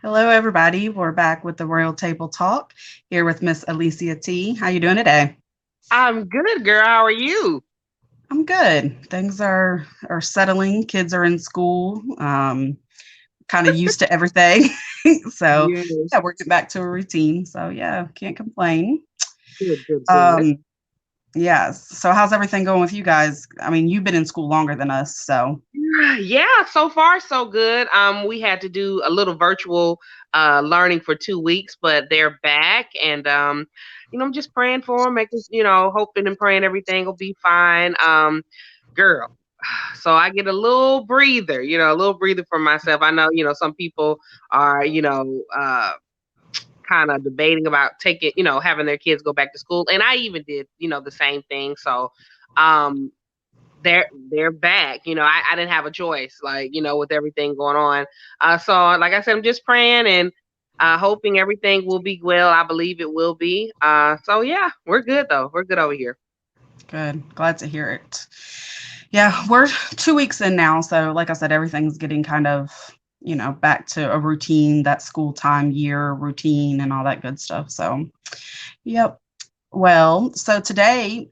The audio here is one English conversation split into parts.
Hello, everybody. We're back with the Royal Table Talk here with Miss Alicia T. How you doing today? I'm good, girl. How are you? I'm good. Things are settling. Kids are in school. Kind of used to everything. So Yes. yeah, we're getting back to a routine. So yeah, can't complain. Good, good, good. Um, yes. So how's everything going with you guys? I mean, you've been in school longer than us, so Yeah, so far so good. We had to do a little virtual learning for 2 weeks, but they're back, and I'm just praying for them, making hoping and praying everything will be fine. Girl, so I get a little breather, a little breather for myself. I know, some people are, kind of debating about taking, having their kids go back to school, and I even did, the same thing. So, um, they're back. I didn't have a choice, like with everything going on. So like I said, I'm just praying and hoping everything will be well. I believe it will be. So yeah, we're good though. We're good over here. good. Glad to hear it. Yeah, we're 2 weeks in now, so like I said, everything's getting kind of, back to a routine, that school time year routine and all that good stuff. So, yep. Well, so today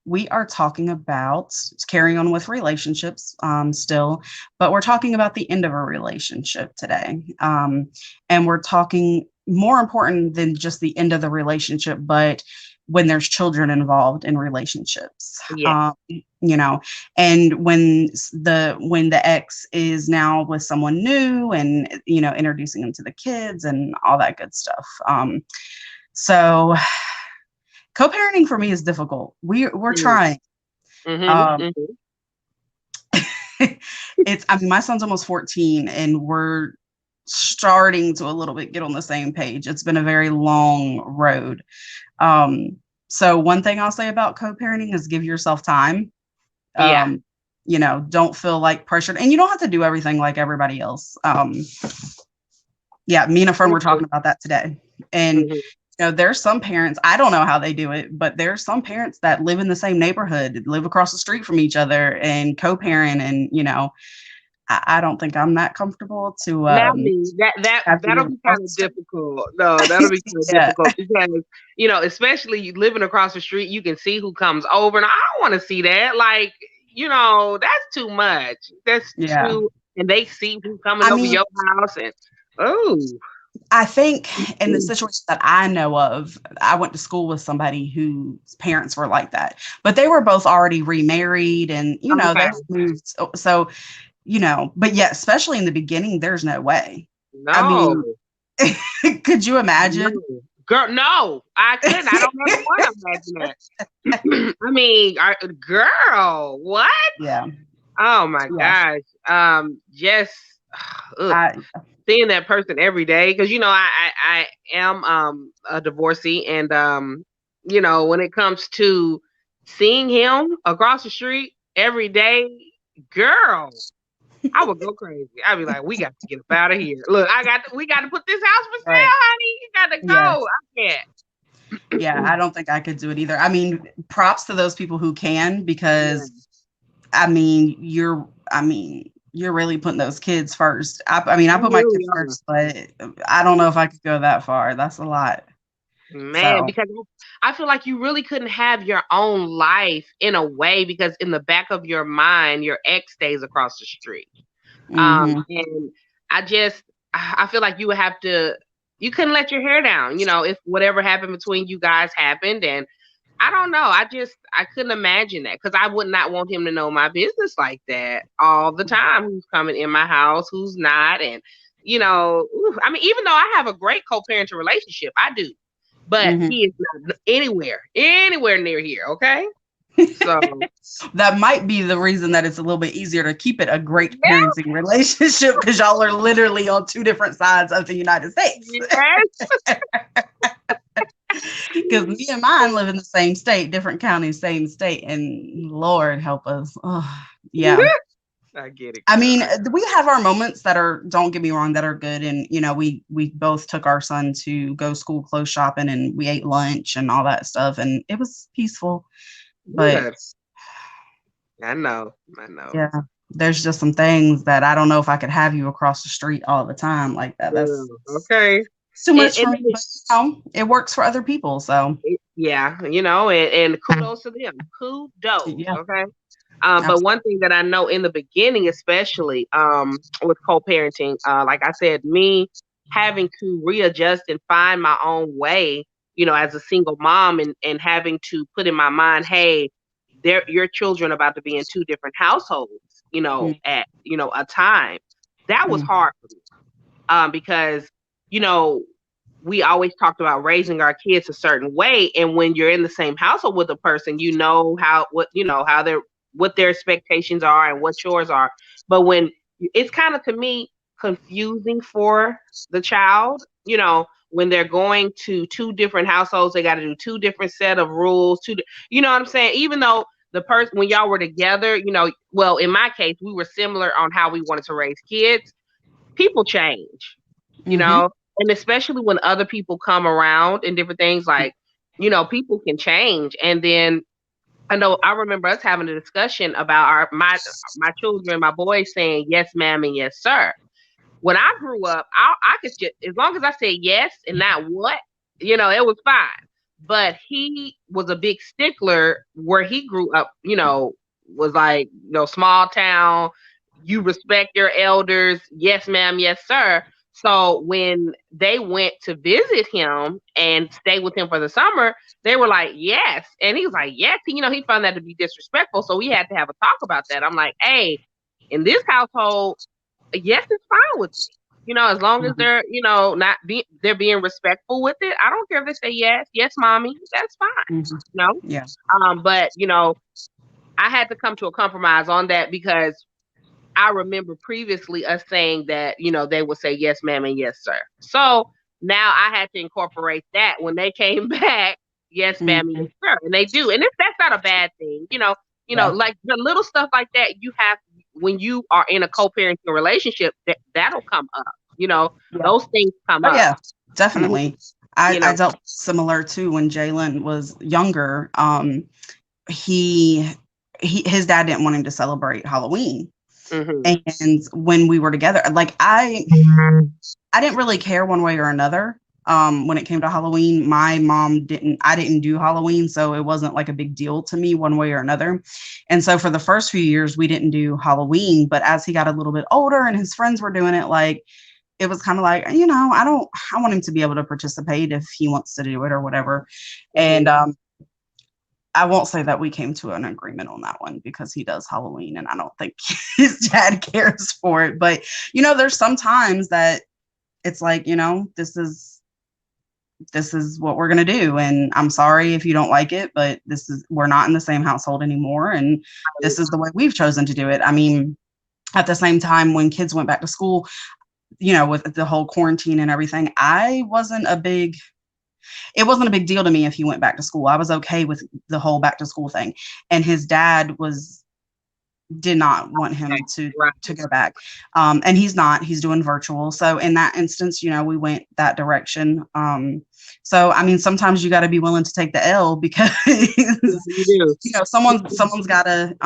we are talking about carrying on with relationships still, but we're talking about the end of a relationship today. And we're talking more important than just the end of the relationship, but when there's children involved in relationships. Yeah. You know, and when the ex is now with someone new and introducing them to the kids and all that good stuff. So co-parenting for me is difficult. We're Mm-hmm. trying. Um, Mm-hmm. I mean, my son's almost 14, and we're starting to a little bit get on the same page. It's been a very long road. Um, so one thing I'll say about co-parenting is give yourself time. Yeah. Um, don't feel like pressured, and you don't have to do everything like everybody else. Yeah, me and a friend were talking about that today, and Mm-hmm. there's some parents, I don't know how they do it, but there's some parents that live in the same neighborhood, live across the street from each other and co-parent. And, I don't think I'm that comfortable to Now, me that that have to that'll live be kind across the of street. difficult. No, that'll be kind of Yeah. difficult because especially you living across the street, you can see who comes over, and I don't want to see that. Like, that's too much. That's Yeah. too, and they see who coming I over mean, your house, and oh, I think in the situation that I know of, I went to school with somebody whose parents were like that, but they were both already remarried and, okay, they've moved. So, but yeah, especially in the beginning, there's no way. I no, mean, could you no, imagine? girl, no, I couldn't. I don't ever want to imagine that. I mean, girl, what? Yeah. Oh my Yeah. gosh. Yes. Ugh. I Seeing that person every day, because I am a divorcee, and when it comes to seeing him across the street every day, girl, I would go crazy. I'd be like, we got to get up out of here. Look, we got to put this house for right. sale, honey. You got to Yeah. go. I Yeah, can't. I don't think I could do it either. I mean, props to those people who can, Yeah. because you're really putting those kids first. I mean, I You put my really kids are. first, but I don't know if I could go that far. That's a lot. Man, So, because I feel like you really couldn't have your own life in a way, because in the back of your mind, your ex stays across the street. mhm. And I feel like you would have to, you couldn't let your hair down, if whatever happened between you guys happened. And I don't know, I couldn't imagine that, because I would not want him to know my business like that all the time. Who's coming in my house, who's not. And, I mean, even though I have a great co parenting relationship, I do, but Mhm. he is not anywhere near here. Okay. So, That might be the reason that it's a little bit easier to keep it a great yeah, parenting relationship, because y'all are literally on two different sides of the United States. yes. Because me and mine live in the same state, different counties, same state, and Lord help us. Oh, yeah. I get it, I girl. mean, we have our moments that are, don't get me wrong, that are good. And, we both took our son to go school clothes shopping, and we ate lunch and all that stuff. And it was peaceful. But Yes. I know. I know. yeah, there's just some things that I don't know if I could have you across the street all the time like that. That's Okay. too And, much and for me, but it works for other people. So yeah, and kudos to them. Kudos. yeah, Okay. But absolutely. one thing that I know in the beginning, especially with co-parenting, like I said, me having to readjust and find my own way, as a single mom, and having to put in my mind, hey, your children about to be in two different households, at a time. That was Mm-hmm. hard for me, because you know we always talked about raising our kids a certain way, and when you're in the same household with a person, how their expectations are and what yours are. But when it's kind of, to me, confusing for the child, when they're going to two different households, they got to do two different set of rules. You know what I'm saying? Even though the person, when y'all were together, well, in my case, we were similar on how we wanted to raise kids. People change, you Mm-hmm. know, and especially when other people come around and different things, like, people can change. And then I remember us having a discussion about my children, my boys saying yes, ma'am, and yes, sir. When I grew up, I could just, as long as I said yes and not what, it was fine. But he was a big stickler where he grew up, was like, small town, you respect your elders, yes, ma'am, yes, sir. So when they went to visit him and stay with him for the summer, they were like, yes. And he was like, yes. He found that to be disrespectful. So we had to have a talk about that. I'm like, hey, in this household, yes, it's fine with me. As long as Mm-hmm. they're, not they're being respectful with it. I don't care if they say yes, yes, mommy, that's fine. Mm-hmm. You know, Yeah. but I had to come to a compromise on that, because I remember previously us saying that, they would say yes, ma'am, and yes, sir. So now I had to incorporate that when they came back, yes, ma'am, and Mm-hmm. yes, sir. And they do. And that's not a bad thing. Yeah. Like the little stuff like that, you have, when you are in a co-parenting relationship, that'll come up. Yeah. Those things come Oh up. yeah, Mhm. definitely. I You I know. dealt similar too when Jalen was younger. He his dad didn't want him to celebrate Halloween. Hmm. And when we were together, like I didn't really care one way or another. When it came to Halloween, my mom didn't, I didn't do Halloween, so it wasn't like a big deal to me one way or another. And so for the first few years, we didn't do Halloween. But as he got a little bit older and his friends were doing it, like it was kind of like, I want him to be able to participate if he wants to do it or whatever. And Hmm. I won't say that we came to an agreement on that one because he does Halloween and I don't think his dad cares for it. But, there's some times that it's like, this is what we're going to do. And I'm sorry if you don't like it, but we're not in the same household anymore. And this is the way we've chosen to do it. I mean, at the same time, when kids went back to school, with the whole quarantine and everything, it wasn't a big deal to me if he went back to school. I was okay with the whole back to school thing. And his dad did not want him Right. to go back. And he's doing virtual. So in that instance, we went that direction. So I mean, sometimes you got to be willing to take the L because, You do. someone's got to,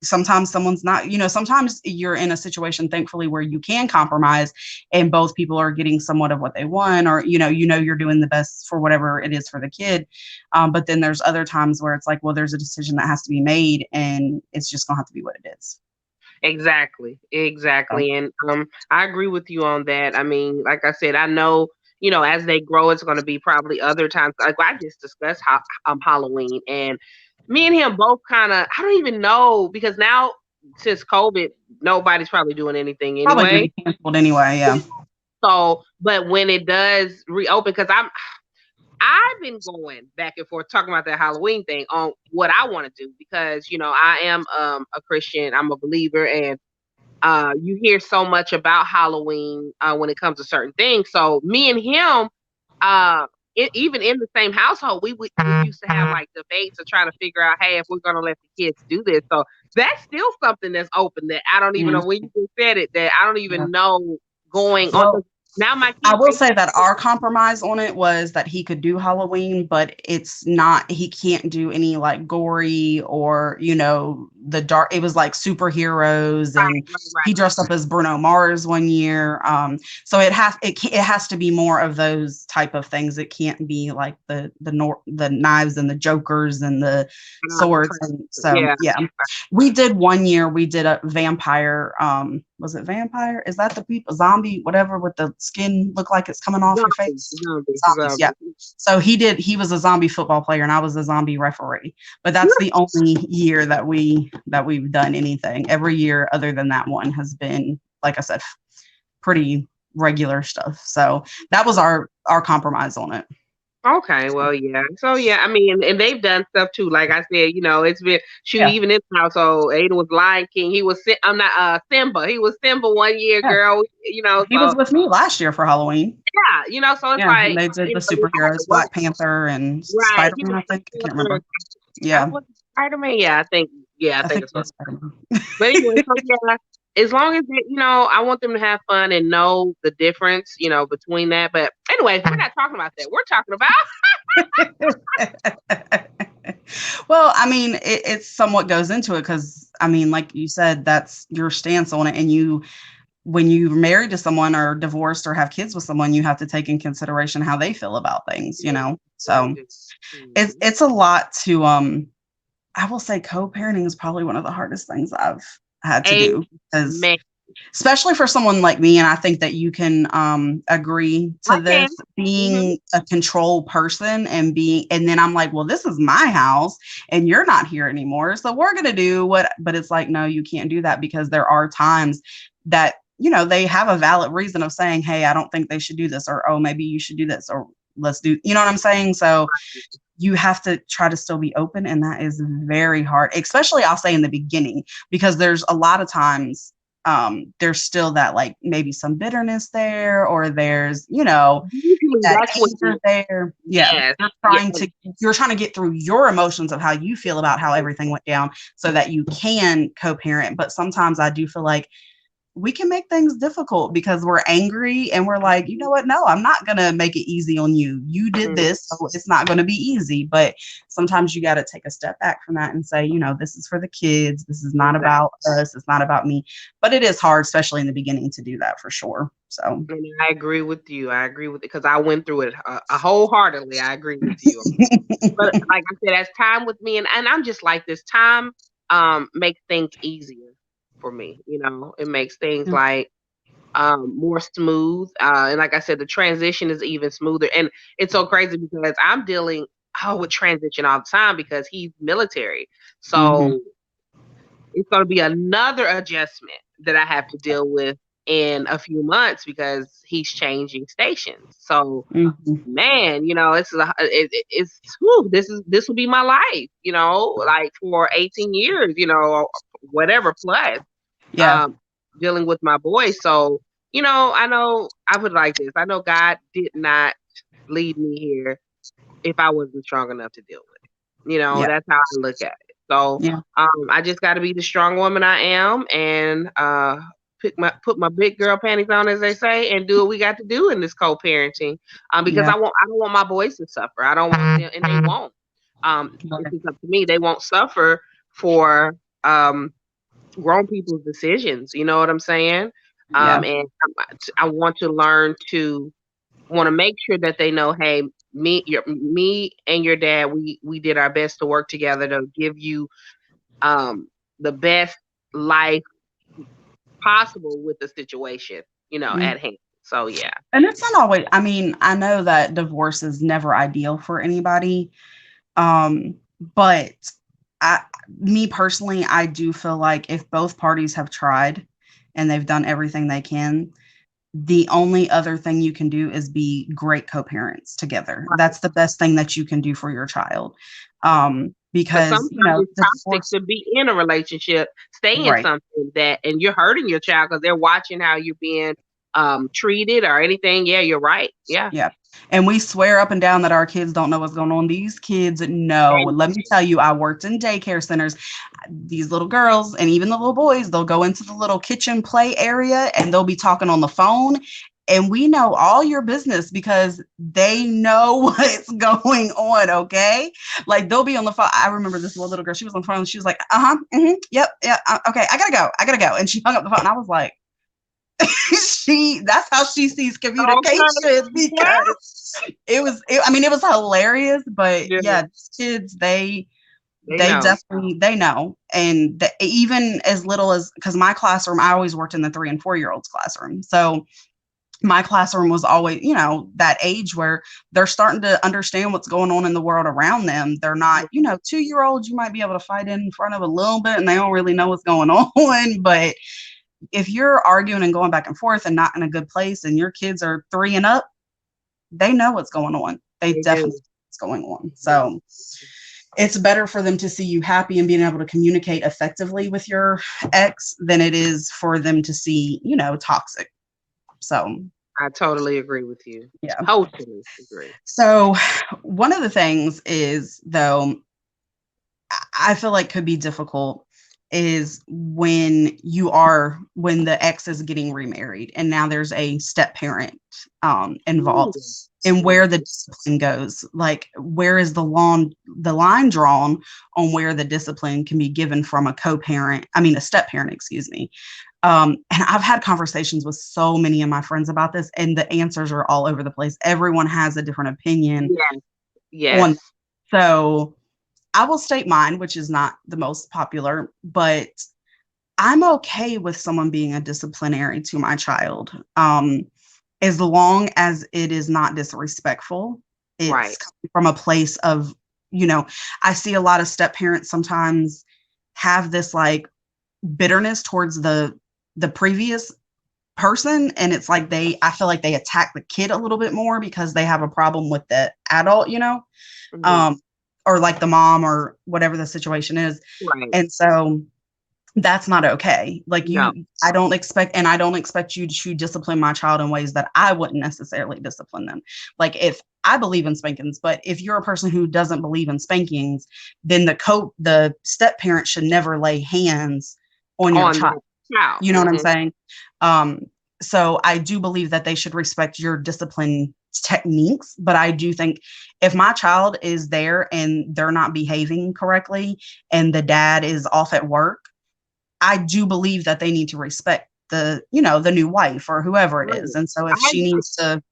sometimes someone's not, sometimes you're in a situation, thankfully, where you can compromise and both people are getting somewhat of what they want, or, you're doing the best for whatever it is for the kid. But then there's other times where it's like, well, there's a decision that has to be made and it's just gonna have to be what it is. Exactly, So, exactly. And I agree with you on that. I mean, like I said, I know, as they grow, it's going to be probably other times. Like I just discussed Halloween, and me and him both kind of, I don't even know, because now since COVID, nobody's probably doing anything probably gonna anyway. be canceled anyway. Yeah. So, but when it does reopen, because I've been going back and forth talking about that Halloween thing on what I want to do, because I am a Christian, I'm a believer, and you hear so much about Halloween when it comes to certain things. So me and him, even in the same household, we used to have like debates of trying to figure out, hey, if we're gonna let the kids do this. So that's still something that's open, that I don't even know, Mm, when you just said it, that I don't yeah. even know going on. Well, Now my I kids, will say that our compromise on it was that he could do Halloween, but it's not, he can't do any like gory or, the dark. It was like superheroes, and he right. dressed up as Bruno Mars one year. So it has to be more of those type of things. It can't be like the knives and the jokers and the swords. And so, Yeah. yeah, we did one year, we did a vampire, was it vampire? Is that the people zombie, whatever, with the skin look like it's coming off your face? Zombies, yeah. So he was a zombie football player and I was a zombie referee. But that's the only year that we've done anything. Every year other than that one has been, like I said, pretty regular stuff. So that was our compromise on it. Okay, well, yeah. So yeah, I mean, and they've done stuff too. Like I said, it's been shoot. Yeah. Even in the household, Aiden was Lion King. He was I'm not Simba. He was Simba one year, Yeah. girl. He was with me last year for Halloween. Yeah, so it's Yeah, like and they did the superheroes, Black Panther and right. Spider-Man, I think. I can't remember. Yeah. Spider-Man, yeah, I think it was so. Spider-Man. But anyway, so yeah, as long as I want them to have fun and know the difference, between that. But anyway, we're not talking about that. We're talking about Well, I mean, it somewhat goes into it because, I mean, like you said, that's your stance on it. And when you're married to someone or divorced or have kids with someone, you have to take in consideration how they feel about things, So it's a lot to, I will say co-parenting is probably one of the hardest things I've had to do, because especially for someone like me, and I think that you can agree to this, being a control person and then I'm like, well, this is my house and you're not here anymore, so we're gonna do what, but it's like, no, you can't do that, because there are times that they have a valid reason of saying, hey, I don't think they should do this, or oh, maybe you should do this, or let's do, you know what I'm saying? So you have to try to still be open, and that is very hard, especially I'll say in the beginning, because there's a lot of times there's still that, like, maybe some bitterness there, or there's that anger there. Yeah, you're trying to get through your emotions of how you feel about how everything went down, so that you can co-parent. But sometimes I do feel like we can make things difficult because we're angry and we're like, you know what? No, I'm not going to make it easy on you. You did this, so it's not going to be easy. But sometimes you got to take a step back from that and say, this is for the kids. This is not about us. It's not about me. But it is hard, especially in the beginning, to do that for sure. So I agree with you. I agree with it because I went through it wholeheartedly. I agree with you. But like I said, as time with me, and I'm just like this, time makes things easier for me. It makes things like more smooth. And like I said, the transition is even smoother. And it's so crazy because I'm dealing with transition all the time because he's military. So it's going to be another adjustment that I have to deal with in a few months because he's changing stations. So man, this will be my life, like for 18 years, whatever plus. Dealing with my boy. So, I know I would like this. I know God did not lead me here if I wasn't strong enough to deal with it. That's how I look at it. So I just got to be the strong woman I am and put my big girl panties on, as they say, and do what we got to do in this co-parenting. Because I don't want my boys to suffer. I don't want them, and they won't. If it's up to me, they won't suffer for grown people's decisions. You know what I'm saying? And I want to want to make sure that they know, hey, me and your dad, we did our best to work together to give you the best life possible with the situation, at hand. So yeah. And it's not always, I mean, I know that divorce is never ideal for anybody. But me personally, I do feel like if both parties have tried and they've done everything they can, the only other thing you can do is be great co-parents together. That's the best thing that you can do for your child. Because sometimes it's toxic to be in a relationship, stay in something and you're hurting your child because they're watching how you're being treated or anything. Yeah, you're right. Yeah. And we swear up and down that our kids don't know what's going on. These kids know. Let me tell you, I worked in daycare centers. These little girls and even the little boys, they'll go into the little kitchen play area and they'll be talking on the phone. and we know all your business because they know what's going on. Okay. Like they'll be on the phone. I remember this little girl, she was on the phone and she was like, yep. Yeah. Okay. I gotta go. And she hung up the phone and I was like, that's how she sees communication because it was hilarious, but yeah, kids, they know. Definitely, they know. And even as little as, because my classroom, I always worked in the 3 and 4 year olds classroom. So my classroom was always, that age where they're starting to understand what's going on in the world around them. They're not, 2 year olds, you might be able to fight in front of a little bit and they don't really know what's going on. But if you're arguing and going back and forth and not in a good place and your kids are 3 and up, they know what's going on. They definitely know what's going on. So it's better for them to see you happy and being able to communicate effectively with your ex than it is for them to see, toxic. So I totally agree with you. Yeah. Totally agree. So one of the things is, though, I feel like could be difficult is when the ex is getting remarried and now there's a step parent involved. And where the discipline goes, like where is the line drawn on where the discipline can be given from a step parent, excuse me. And I've had conversations with so many of my friends about this, and the answers are all over the place. Everyone has a different opinion. Yes. So I will state mine, which is not the most popular, but I'm okay with someone being a disciplinary to my child. As long as it is not disrespectful. It's coming from a place of, I see a lot of step parents sometimes have this like bitterness towards the previous person. And it's like I feel like they attack the kid a little bit more because they have a problem with the adult, or like the mom or whatever the situation is. Right. And so that's not okay. Like I don't expect you to discipline my child in ways that I wouldn't necessarily discipline them. Like if I believe in spankings, but if you're a person who doesn't believe in spankings, then the step parent should never lay hands on your child. You know what I'm saying? So I do believe that they should respect your discipline techniques, but I do think if my child is there and they're not behaving correctly and the dad is off at work, I do believe that they need to respect the new wife or whoever it is. And so if she needs to,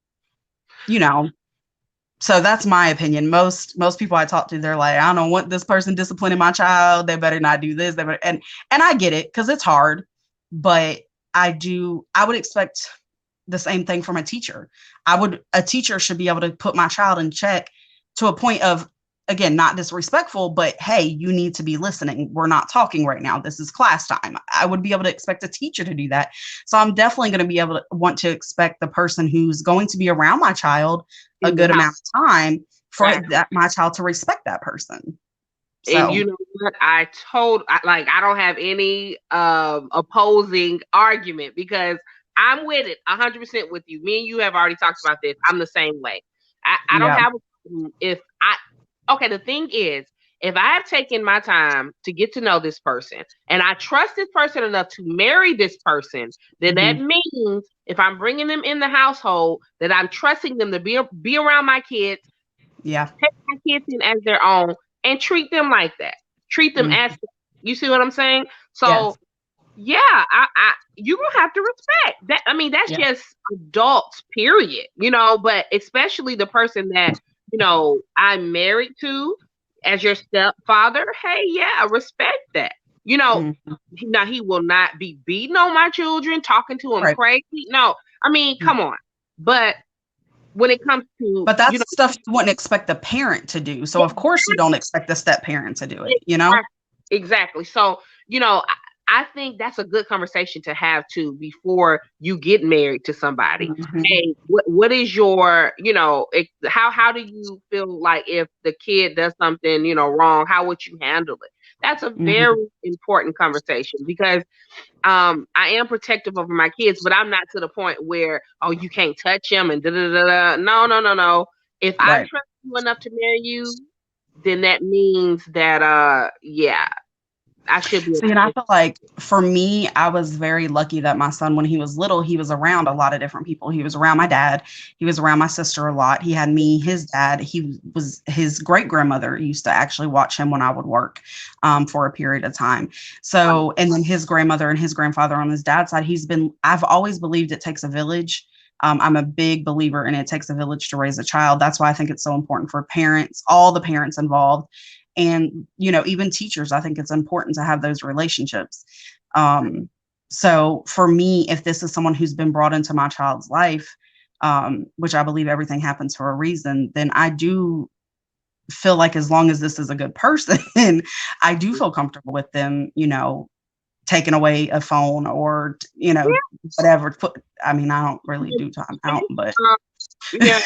so that's my opinion. Most people I talk to, they're like, I don't want this person disciplining my child. They better not do this. And I get it because it's hard, but I would expect the same thing from a teacher. A teacher should be able to put my child in check to a point of, again, not disrespectful, but hey, you need to be listening. We're not talking right now. This is class time. I would be able to expect a teacher to do that. So I'm definitely going to be able to want to expect the person who's going to be around my child a good amount of time for my child to respect that person. So. And you know what? I don't have any opposing argument because I'm with it 100% with you. Me and you have already talked about this. I'm the same way. I don't have the thing is, if I have taken my time to get to know this person and I trust this person enough to marry this person, then that means if I'm bringing them in the household, that I'm trusting them to be around my kids, take my kids in as their own, and treat them like that. Treat them as, you see what I'm saying? So, you're gonna have to respect that. I mean, that's just adults, period. But especially the person that I'm married to as your stepfather. Hey, respect that. Now he will not be beating on my children, talking to them crazy. No, I mean, come on. But when it comes to, but that's stuff you wouldn't expect the parent to do. So of course you don't expect the step parent to do it. Exactly. So I think that's a good conversation to have too before you get married to somebody. Hey, what is your, how do you feel like if the kid does something, wrong, how would you handle it? That's a very important conversation because I am protective over my kids, but I'm not to the point where, you can't touch them and da-da-da-da. No. If I trust you enough to marry you, then that means that, I should be. See, and I feel like for me, I was very lucky that my son, when he was little, he was around a lot of different people. He was around my dad. He was around my sister a lot. He had me, his dad. His great grandmother used to actually watch him when I would work for a period of time. So, and then his grandmother and his grandfather on his dad's side, I've always believed it takes a village. I'm a big believer in it takes a village to raise a child. That's why I think it's so important for parents, all the parents involved, and even teachers. I think it's important to have those relationships. So for me, if this is someone who's been brought into my child's life, which I believe everything happens for a reason, then I do feel like as long as this is a good person, I do feel comfortable with them, taking away a phone or whatever. I mean, I don't really do time out, but Yeah.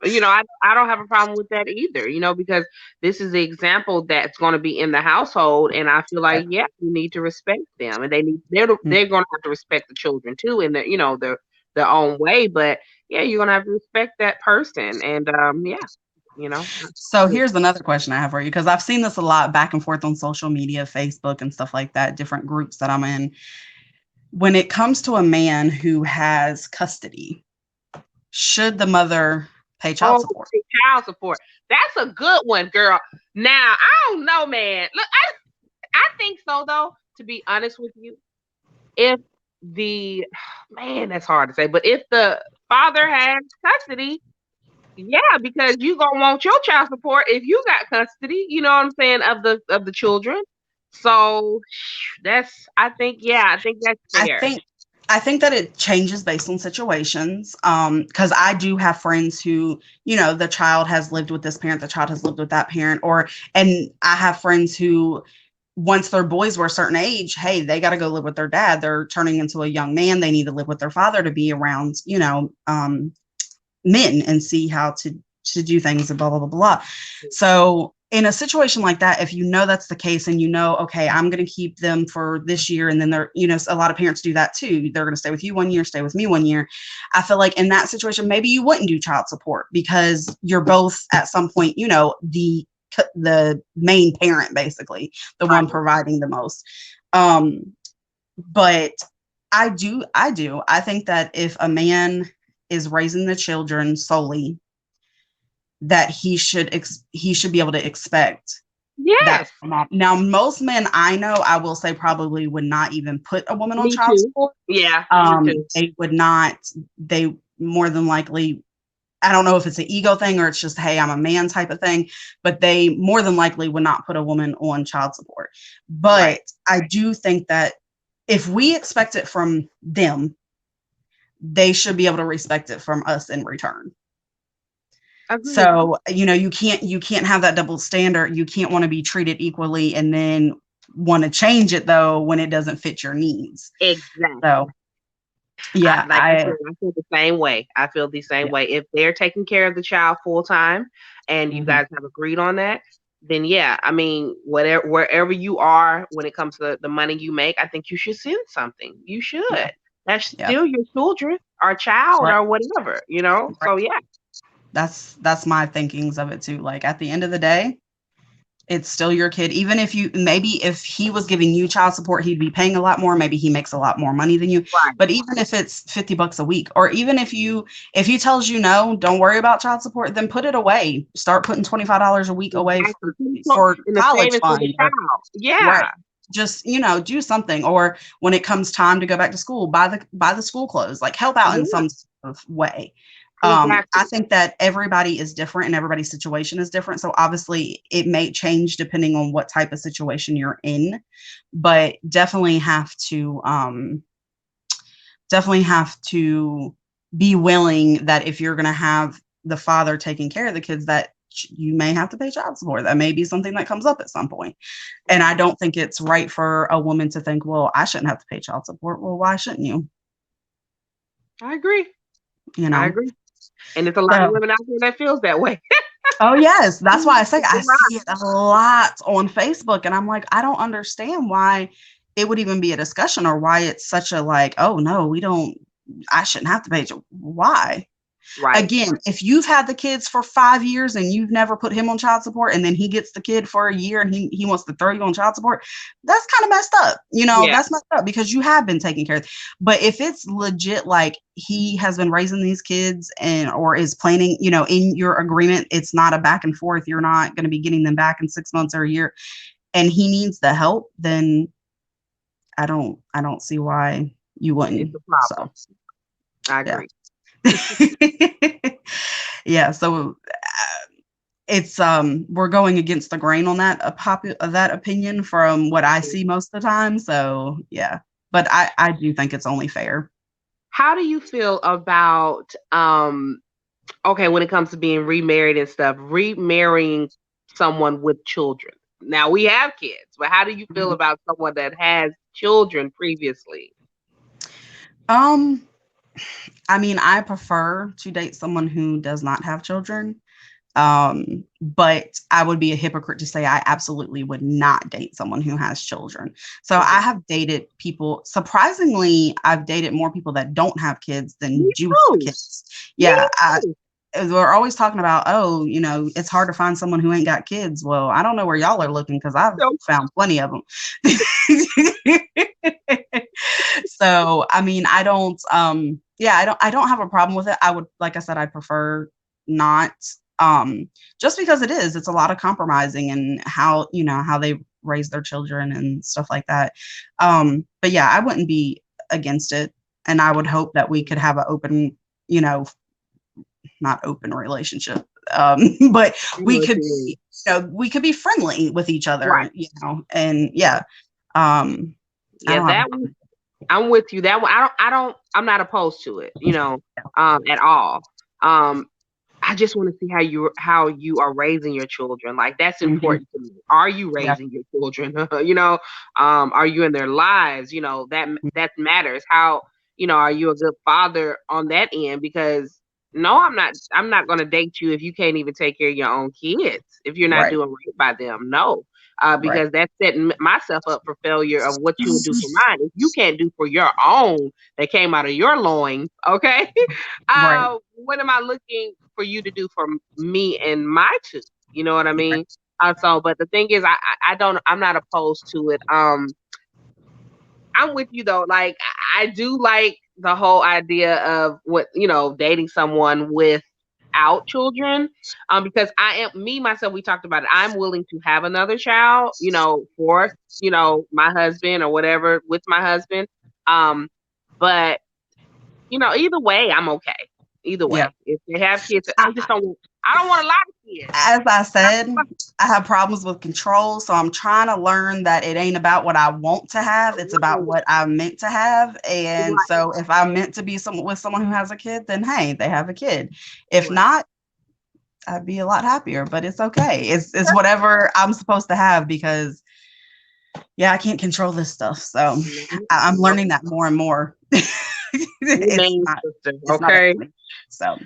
I don't have a problem with that either, because this is the example that's going to be in the household. And I feel like, yeah, you need to respect them, and they're going to have to respect the children too in their own way. But yeah, you're going to have to respect that person. And yeah. So here's another question I have for you, because I've seen this a lot back and forth on social media, Facebook and stuff like that, different groups that I'm in. When it comes to a man who has custody, should the mother pay child support? Child support. That's a good one, girl. Now, I don't know, man. Look, I think so, though, to be honest with you. If that's hard to say, but if the father has custody, yeah, because you gonna want your child support if you got custody, you know what I'm saying, of the children. So I think that's fair. I think that it changes based on situations. Because I do have friends who, the child has lived with this parent, the child has lived with that parent, and I have friends who, once their boys were a certain age, hey, they got to go live with their dad. They're turning into a young man. They need to live with their father to be around, men and see how to do things and blah, blah, blah, blah. So in a situation like that, if that's the case and okay, I'm going to keep them for this year, and then they're, a lot of parents do that too. They're going to stay with you 1 year, stay with me 1 year. I feel like in that situation, maybe you wouldn't do child support because you're both at some point, the main parent, basically the one providing the most. But I think that if a man is raising the children solely, that he should be able to expect that. Now, most men I know, I will say, probably would not even put a woman on child support. Yeah. They would not. They more than likely, I don't know if it's an ego thing or it's just, hey, I'm a man type of thing, but they more than likely would not put a woman on child support. But I do think that if we expect it from them, they should be able to respect it from us in return. Agreed. So, you can't have that double standard. You can't want to be treated equally and then want to change it, though, when it doesn't fit your needs. Exactly. So, yeah, I feel the same way. I feel the same way. If they're taking care of the child full time and you guys have agreed on that, then yeah, I mean, wherever you are when it comes to the money you make, I think you should send something. You should. Yeah. That's still your children or child or whatever, So yeah. That's my thinkings of it too. Like, at the end of the day, it's still your kid. Even if if he was giving you child support, he'd be paying a lot more. Maybe he makes a lot more money than you. Right. But even if it's $50 a week, or even if he tells you no, don't worry about child support, then put it away. Start putting $25 a week away for college fund. Yeah. Right. Just, do something. Or when it comes time to go back to school, buy the school clothes, like help out in some sort of way. Exactly. I think that everybody is different and everybody's situation is different. So obviously it may change depending on what type of situation you're in, but definitely have to be willing that if you're going to have the father taking care of the kids, that you may have to pay child support. That may be something that comes up at some point. And I don't think it's right for a woman to think, well, I shouldn't have to pay child support. Well, why shouldn't you? I agree. I agree. And there's a lot of women out there that feels that way. Oh, yes. That's why I say I see it a lot on Facebook. And I'm like, I don't understand why it would even be a discussion or why it's such a like, oh, no, I shouldn't have to pay. Why? Right. Again, if you've had the kids for 5 years and you've never put him on child support, and then he gets the kid for a year and he wants to throw you on child support, that's kind of messed up. Yeah. That's messed up because you have been taking care of. But if it's legit, like he has been raising these kids and or is planning, in your agreement, it's not a back and forth. You're not going to be getting them back in 6 months or a year, and he needs the help, then I don't see why you wouldn't. It's a problem. So, I agree. Yeah. So it's we're going against the grain on that that opinion from what I see most of the time. So yeah, but I do think it's only fair. How do you feel about okay, when it comes to being remarried and stuff, remarrying someone with children? Now we have kids, but how do you feel about someone that has children previously? I mean, I prefer to date someone who does not have children. But I would be a hypocrite to say I absolutely would not date someone who has children. So I have dated people. Surprisingly, I've dated more people that don't have kids than do have kids. Yeah. We're always talking about, it's hard to find someone who ain't got kids. Well, I don't know where y'all are looking because I've found plenty of them. So, I mean, I don't have a problem with it. I would, like I said, I prefer not, just because it's a lot of compromising and how they raise their children and stuff like that. But yeah, I wouldn't be against it. And I would hope that we could have an open, not open relationship, but we could be friendly with each other, right. And yeah. That one, I'm with you. That one, I'm not opposed to it, at all. I just want to see how you are raising your children. Like, that's important to me. Are you raising your children? Are you in their lives? That matters. How, are you a good father on that end? Because no, I'm not going to date you if you can't even take care of your own kids, if you're not doing right by them. No. Because that's setting myself up for failure of what you would do for mine. If you can't do for your own that came out of your loins, okay? What am I looking for you to do for me and my two? You know what I mean? So, but the thing is, I'm not opposed to it. I'm with you though. Like, I do like the whole idea of dating someone without children, because myself, we talked about it. I'm willing to have another child, for my husband or whatever, with my husband. But either way, I'm okay. Either way, if they have kids, I don't want a lot of kids. As I said, I have problems with control, so I'm trying to learn that it ain't about what I want to have; it's about what I'm meant to have. And so, if I'm meant to be with someone who has a kid, then hey, they have a kid. If not, I'd be a lot happier. But it's okay. It's whatever I'm supposed to have, because I can't control this stuff. So I'm learning that more and more. It's okay. So,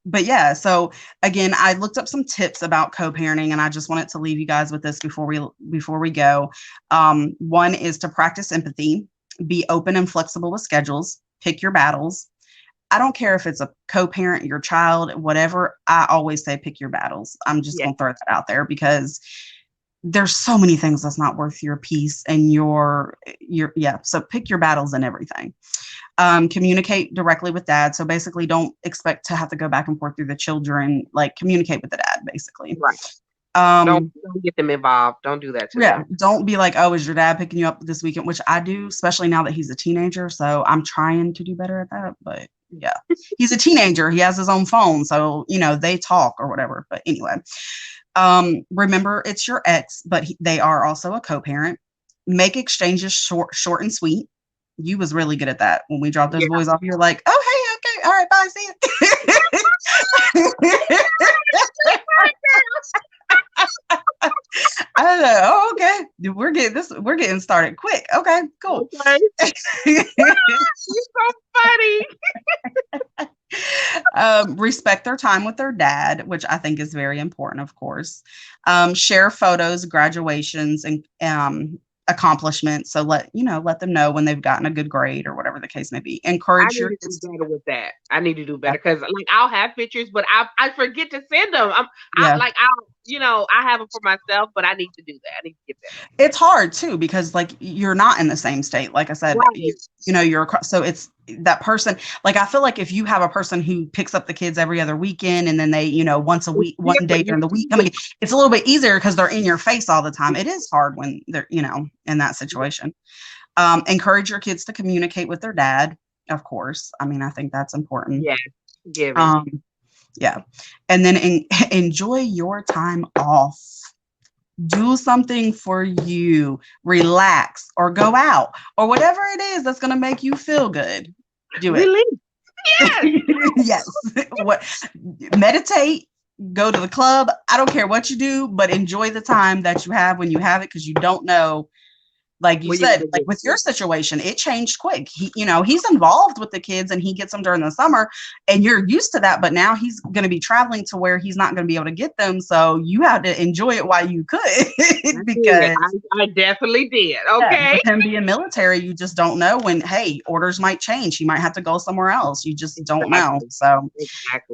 but yeah, so again, I looked up some tips about co-parenting, and I just wanted to leave you guys with this before we go. One is to practice empathy, be open and flexible with schedules, pick your battles. I don't care if it's a co-parent, your child, whatever. I always say pick your battles. I'm just gonna throw that out there because there's so many things that's not worth your peace and so pick your battles and everything. Communicate directly with dad. So basically don't expect to have to go back and forth through the children, like communicate with the dad basically. Right. Don't get them involved. Don't do that to them. Don't be like, oh, is your dad picking you up this weekend? Which I do, especially now that he's a teenager. So I'm trying to do better at that, but he's a teenager. He has his own phone. So, they talk or whatever. But anyway, remember it's your ex, but they are also a co-parent. Make exchanges short and sweet. You was really good at that. When we dropped those boys off, you're like, oh, hey, okay, all right, bye, see you. I don't know. Oh, okay. We're getting started quick. Okay, cool. Okay. You're so funny. Respect their time with their dad, which I think is very important, of course. Share photos, graduations, and accomplishments. So let them know when they've gotten a good grade or whatever the case may be. I Encourage need your to kids. do better with that. I need to do better because like I'll have pictures, but I forget to send them. Yeah. I have them for myself, but I need to do that. I need to get better. It's hard too because like you're not in the same state. Like I said, Right. you know, you're so it's that person. Like I feel like if you have a person who picks up the kids every other weekend and then they, you know, once a It's week, one day different. during the week, I mean, it's a little bit easier because they're in your face all the time. It is hard when they're, you know, in that situation. Encourage your kids to communicate with their dad, of course. I mean, I think that's important. Yeah, given. Yeah. And then enjoy your time off. Do something for you, relax, or go out, or whatever it is that's going to make you feel good. Do it. Release. Yes. Yes. What? Meditate, go to the club. I don't care what you do, but enjoy the time that you have when you have it, because you don't know. Like you said, like with your situation, it changed quick. He, you know, he's involved with the kids and he gets them during the summer and you're used to that, but now he's going to be traveling to where he's not going to be able to get them. So you have to enjoy it while you could because I definitely did. Okay. with him being military, you just don't know when, hey, orders might change. He might have to go somewhere else. You just don't know. So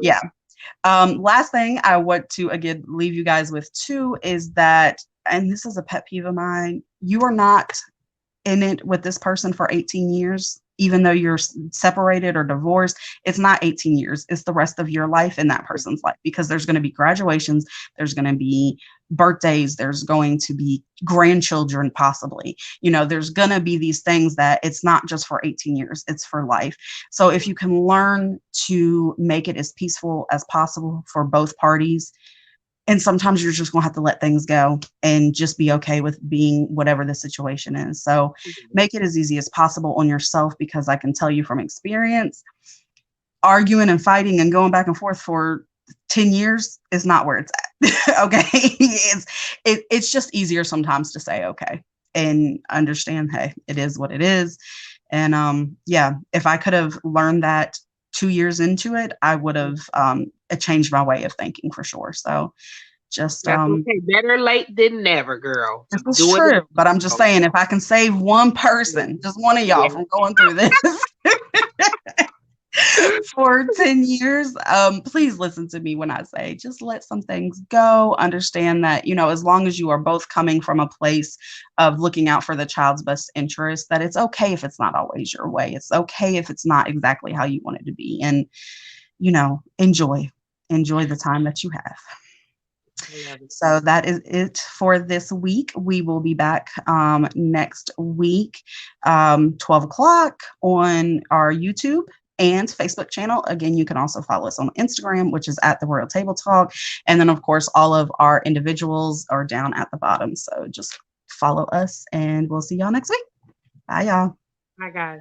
yeah. Last thing I want to again leave you guys with too is that, and this is a pet peeve of mine, you are not in it with this person for 18 years, even though you're separated or divorced. It's not 18 years. It's the rest of your life in that person's life, because there's going to be graduations, there's going to be birthdays, there's going to be grandchildren, possibly, you know, there's going to be these things that it's not just for 18 years, it's for life. So if you can learn to make it as peaceful as possible for both parties, and sometimes you're just going to have to let things go and just be okay with being whatever the situation is. So make it as easy as possible on yourself, because I can tell you from experience, arguing and fighting and going back and forth for 10 years is not where it's at. Okay. It's just easier sometimes to say, okay, and understand, hey, it is what it is. And yeah, if I could have learned that 2 years into it, I would have it changed my way of thinking for sure. So just okay. Better late than never, girl. This is true, but I'm just saying, if I can save one person, just one of y'all from going through this for 10 years, please listen to me when I say just let some things go. Understand that, you know, as long as you are both coming from a place of looking out for the child's best interest, that it's okay if it's not always your way. It's okay if it's not exactly how you want it to be. And, you know, enjoy the time that you have. So that is it for this week. We will be back next week, 12 o'clock on our YouTube and Facebook channel. Again, you can also follow us on Instagram, which is at The Royal Table Talk. And then, of course, all of our individuals are down at the bottom. So just follow us and we'll see y'all next week. Bye, y'all. Bye, guys.